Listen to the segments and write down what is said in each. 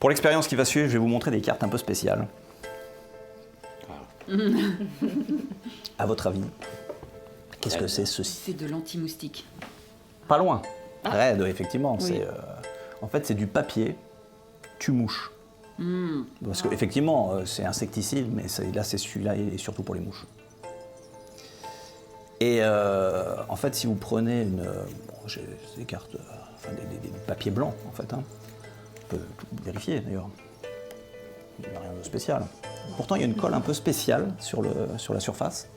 Pour l'expérience qui va suivre, je vais vous montrer des cartes un peu spéciales. À votre avis, qu'est-ce que c'est ceci? C'est de l'anti-moustique. Pas loin. Raide, effectivement. Oui. En fait, c'est du papier tue-mouche. Parce qu'effectivement, c'est insecticide, mais là, celui-là est surtout pour les mouches. Et en fait, si vous prenez j'ai des cartes, des papiers blancs, en fait. Hein. On peut vérifier, d'ailleurs. Il n'y a rien de spécial. Pourtant, il y a une colle un peu spéciale sur la surface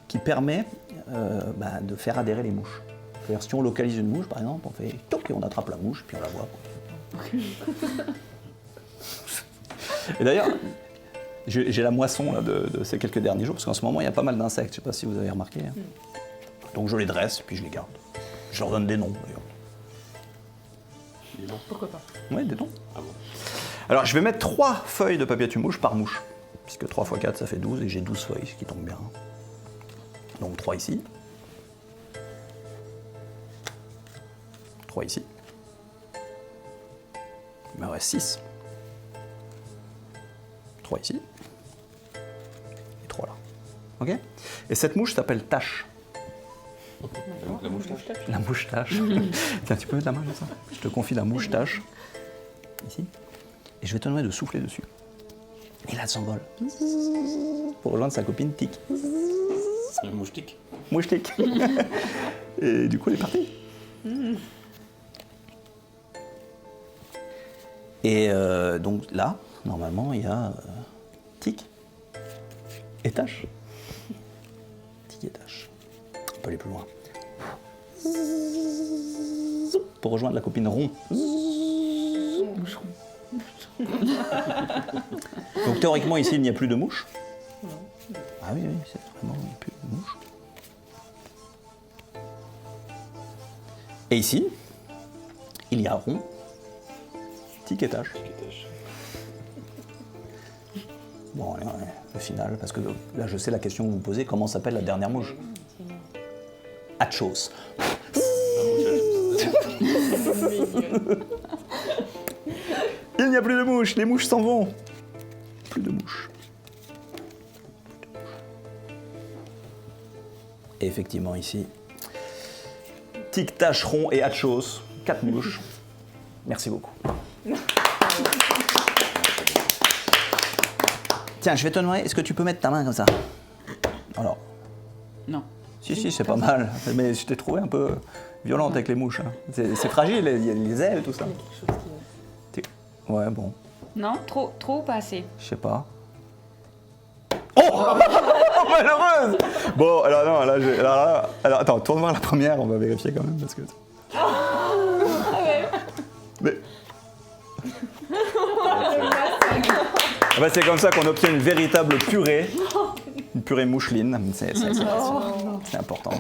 qui permet de faire adhérer les mouches. C'est-à-dire, si on localise une mouche, par exemple, on fait toc et on attrape la mouche, puis on la voit. Et d'ailleurs, j'ai la moisson là, de ces quelques derniers jours, parce qu'en ce moment, il y a pas mal d'insectes, je ne sais pas si vous avez remarqué. Donc je les dresse, puis je les garde. Je leur donne des noms, d'ailleurs. Des noms? Pourquoi pas? Oui, des noms. Ah bon? Alors, je vais mettre 3 feuilles de papier tue-mouche par mouche, puisque 3 x 4, ça fait 12, et j'ai 12 feuilles, ce qui tombe bien. Donc 3 ici. 3 ici. Il me reste 6. 3 ici. Et 3 là. Ok? Et cette mouche s'appelle Tache. La moustache? La mouche-tache. Tiens, tu peux mettre la main comme ça? Je te confie la mouche-tache. Ici. Et je vais te demander de souffler dessus. Et là, elle s'envole. Pour rejoindre sa copine Tic. Le moustique? Mouche Tic. Et du coup, elle est partie. Et donc là, normalement, il y a Tic et Tache. Tic et Tache. On peut aller plus loin. Pour rejoindre la copine Rond. Donc théoriquement, ici, il n'y a plus de mouches. Ah oui, c'est vraiment, il n'y a plus de mouches. Et ici, il y a Rond, Tic et Tache. Bon, allez, le final, parce que là, je sais la question que vous posez, comment s'appelle la dernière mouche? Atchos. Il n'y a plus de mouches, les mouches s'en vont. Plus de mouches. Et effectivement, ici, Tic, Tache, Rond et Atchos, 4 mouches. Merci beaucoup. Tiens, je vais te demander, est-ce que tu peux mettre ta main comme ça? Alors. Non. Si, c'est pas mal. Mais je t'ai trouvé un peu violente avec les mouches. Hein. C'est fragile, il y a les ailes, tout ça. Ouais, bon, Non, trop ou pas assez? je sais pas. Oh malheureuse. Bon, alors non, alors, attends, tourne voir la première, on va vérifier quand même parce que. Mais. Ah bah, c'est comme ça qu'on obtient une véritable purée, une purée moucheline. C'est important.